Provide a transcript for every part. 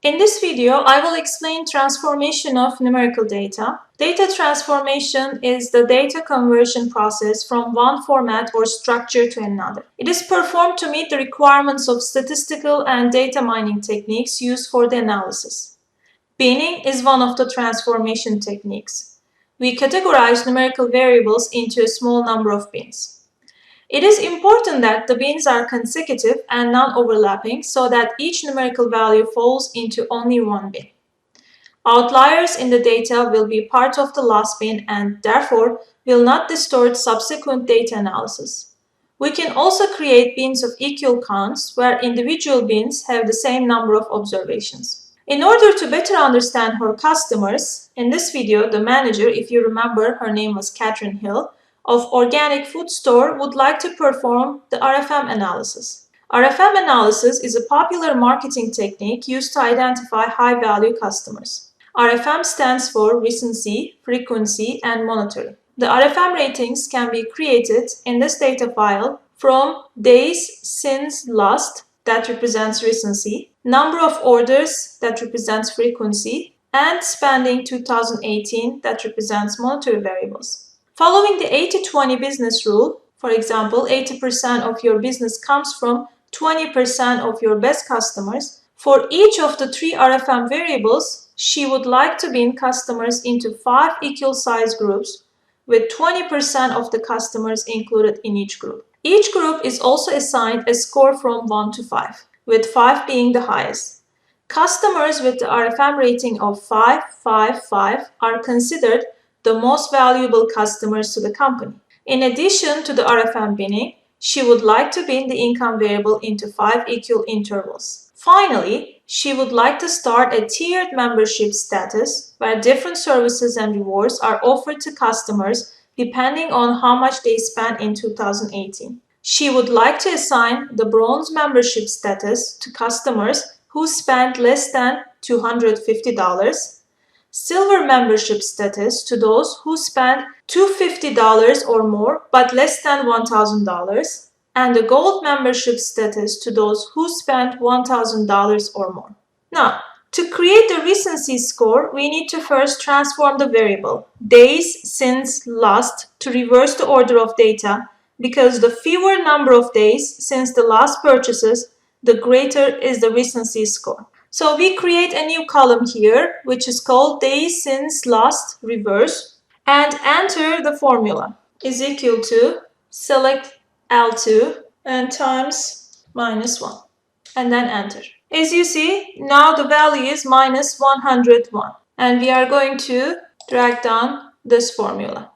In this video, I will explain transformation of numerical data. Data transformation is the data conversion process from one format or structure to another. It is performed to meet the requirements of statistical and data mining techniques used for the analysis. Binning is one of the transformation techniques. We categorize numerical variables into a small number of bins. It is important that the bins are consecutive and non-overlapping so that each numerical value falls into only one bin. Outliers in the data will be part of the last bin and therefore will not distort subsequent data analysis. We can also create bins of equal counts where individual bins have the same number of observations. In order to better understand her customers, in this video the manager, if you remember her name was Catherine Hill, of organic food store would like to perform the RFM analysis. RFM analysis is a popular marketing technique used to identify high-value customers. RFM stands for recency, frequency, and monitoring. The RFM ratings can be created in this data file from days since last, that represents recency, number of orders, that represents frequency, and spending 2018, that represents monetary variables. Following the 80-20 business rule, for example, 80% of your business comes from 20% of your best customers, for each of the three RFM variables, she would like to bin customers into 5 equal size groups with 20% of the customers included in each group. Each group is also assigned a score from 1 to 5, with 5 being the highest. Customers with the RFM rating of 5, 5, 5 are considered the most valuable customers to the company. In addition to the RFM binning, she would like to bin the income variable into 5 equal intervals. Finally, she would like to start a tiered membership status where different services and rewards are offered to customers depending on how much they spent in 2018. She would like to assign the bronze membership status to customers who spent less than $250, silver membership status to those who spend $250 or more but less than $1,000, and the gold membership status to those who spend $1,000 or more. Now, to create the recency score, we need to first transform the variable days since last to reverse the order of data, because the fewer number of days since the last purchases, the greater is the recency score. So we create a new column here, which is called days since last reverse, and enter the formula is equal to select L2 and times -1, and then enter. As you see, now the value is -101, and we are going to drag down this formula.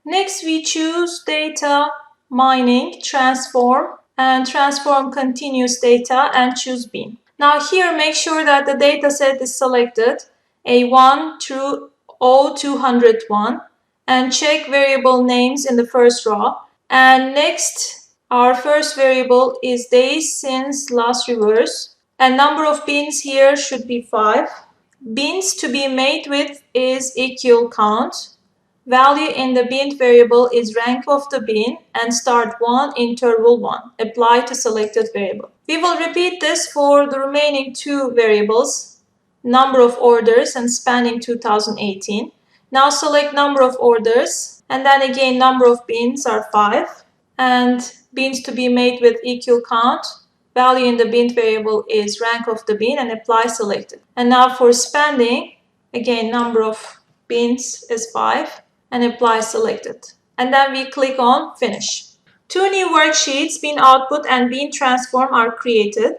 Next, we choose data mining, transform, and transform continuous data and choose bin. Now here, make sure that the data set is selected, A1 through O201, and check variable names in the first row. And next, our first variable is days since last reverse, and number of bins here should be 5. Bins to be made with is equal count. Value in the bin variable is rank of the bin and start 1, interval 1. Apply to selected variable. We will repeat this for the remaining 2 variables, number of orders and spending 2018. Now select number of orders, and then again number of bins are 5, and bins to be made with equal count. Value in the bin variable is rank of the bin and apply selected. And now for spending, again number of bins is 5 and apply selected. And then we click on finish. 2 new worksheets, bin output and bin transform, are created.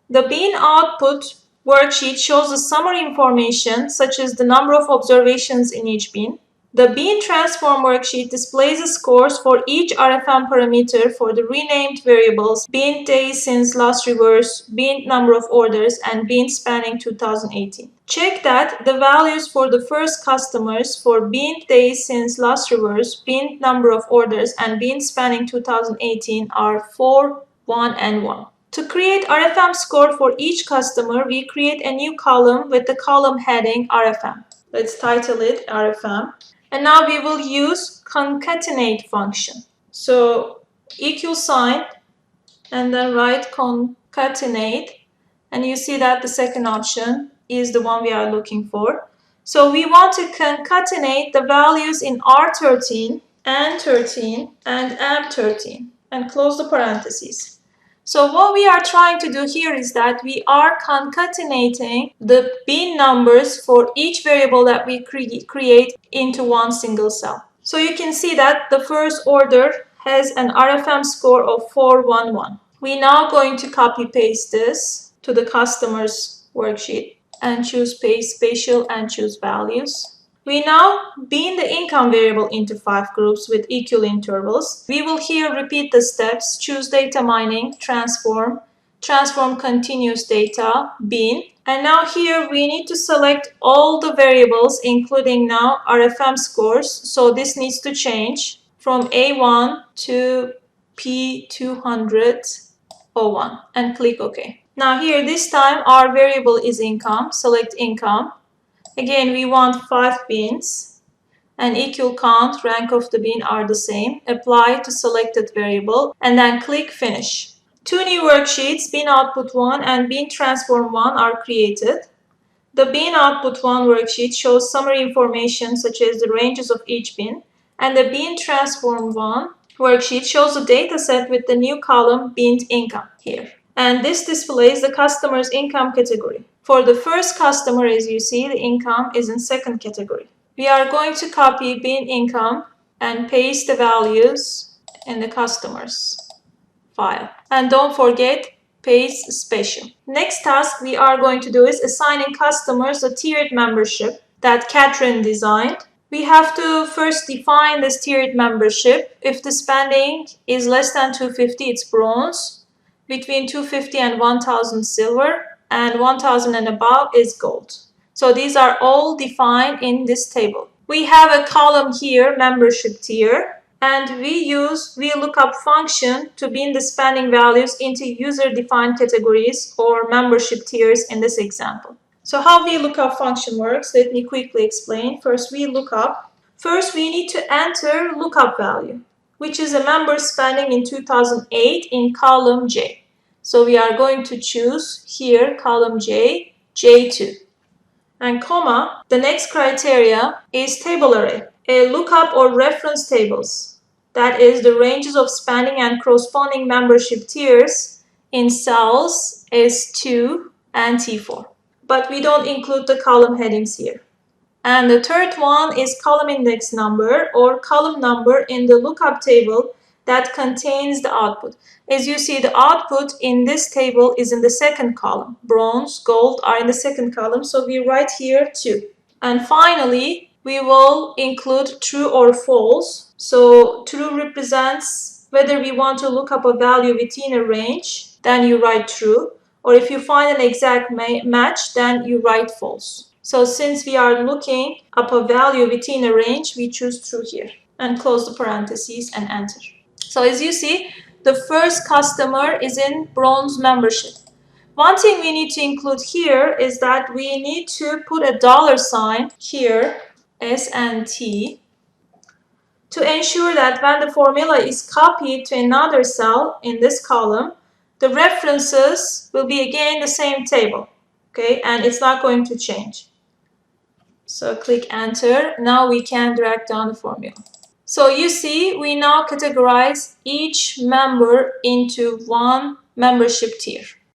The bin output worksheet shows the summary information such as the number of observations in each bin. The bin transform worksheet displays the scores for each RFM parameter for the renamed variables bin days since last reverse, bin number of orders, and bin spanning 2018. Check that the values for the first customers for bin days since last reverse, bin number of orders, and bin spanning 2018 are 4, 1, and 1. To create RFM score for each customer, we create a new column with the column heading RFM. Let's title it RFM. And now we will use concatenate function. So equal sign and then write concatenate, and you see that the second option is the one we are looking for. So we want to concatenate the values in R13, N13, and M13 and close the parentheses. So what we are trying to do here is that we are concatenating the bin numbers for each variable that we create into one single cell. So you can see that the first order has an RFM score of 411. We're now going to copy paste this to the customer's worksheet and choose paste spatial and choose values. We now bin the income variable into 5 groups with equal intervals. We will here repeat the steps, choose data mining, transform continuous data, bin. And now here we need to select all the variables including now RFM scores. So this needs to change from A1 to P201 and click OK. Now here this time our variable is income, select income. Again, we want 5 bins and equal count, rank of the bin are the same. Apply to selected variable and then click finish. 2 new worksheets, bin output 1 and bin transform 1 are created. The bin output 1 worksheet shows summary information such as the ranges of each bin, and the bin transform 1 worksheet shows the data set with the new column binned income here. And this displays the customer's income category. For the first customer, as you see, the income is in second category. We are going to copy bin income and paste the values in the customer's file. And don't forget, paste special. Next task we are going to do is assigning customers a tiered membership that Catherine designed. We have to first define this tiered membership. If the spending is less than 250, it's bronze. Between 250 and 1000 silver, and 1000 and above is gold. So these are all defined in this table. We have a column here, membership tier, and we use VLOOKUP function to bin the spending values into user-defined categories or membership tiers in this example. So how VLOOKUP function works, let me quickly explain. First, VLOOKUP. First, we need to enter lookup value, which is a member spending in 2008 in column J. So we are going to choose here column J, J2. And comma, the next criteria is table array, a lookup or reference tables. That is the ranges of spending and corresponding membership tiers in cells S2 and T4. But we don't include the column headings here. And the third one is column index number or column number in the lookup table that contains the output. As you see, the output in this table is in the second column. Bronze, gold are in the second column, so we write here 2. And finally, we will include true or false. So true represents whether we want to look up a value within a range, then you write true. Or if you find an exact match, then you write false. So since we are looking up a value within a range, we choose true here and close the parentheses and enter. So as you see, the first customer is in bronze membership. One thing we need to include here is that we need to put a $ here, S and T, to ensure that when the formula is copied to another cell in this column, the references will be again the same table, okay, and it's not going to change. So click enter. Now we can drag down the formula. So you see, we now categorize each member into one membership tier.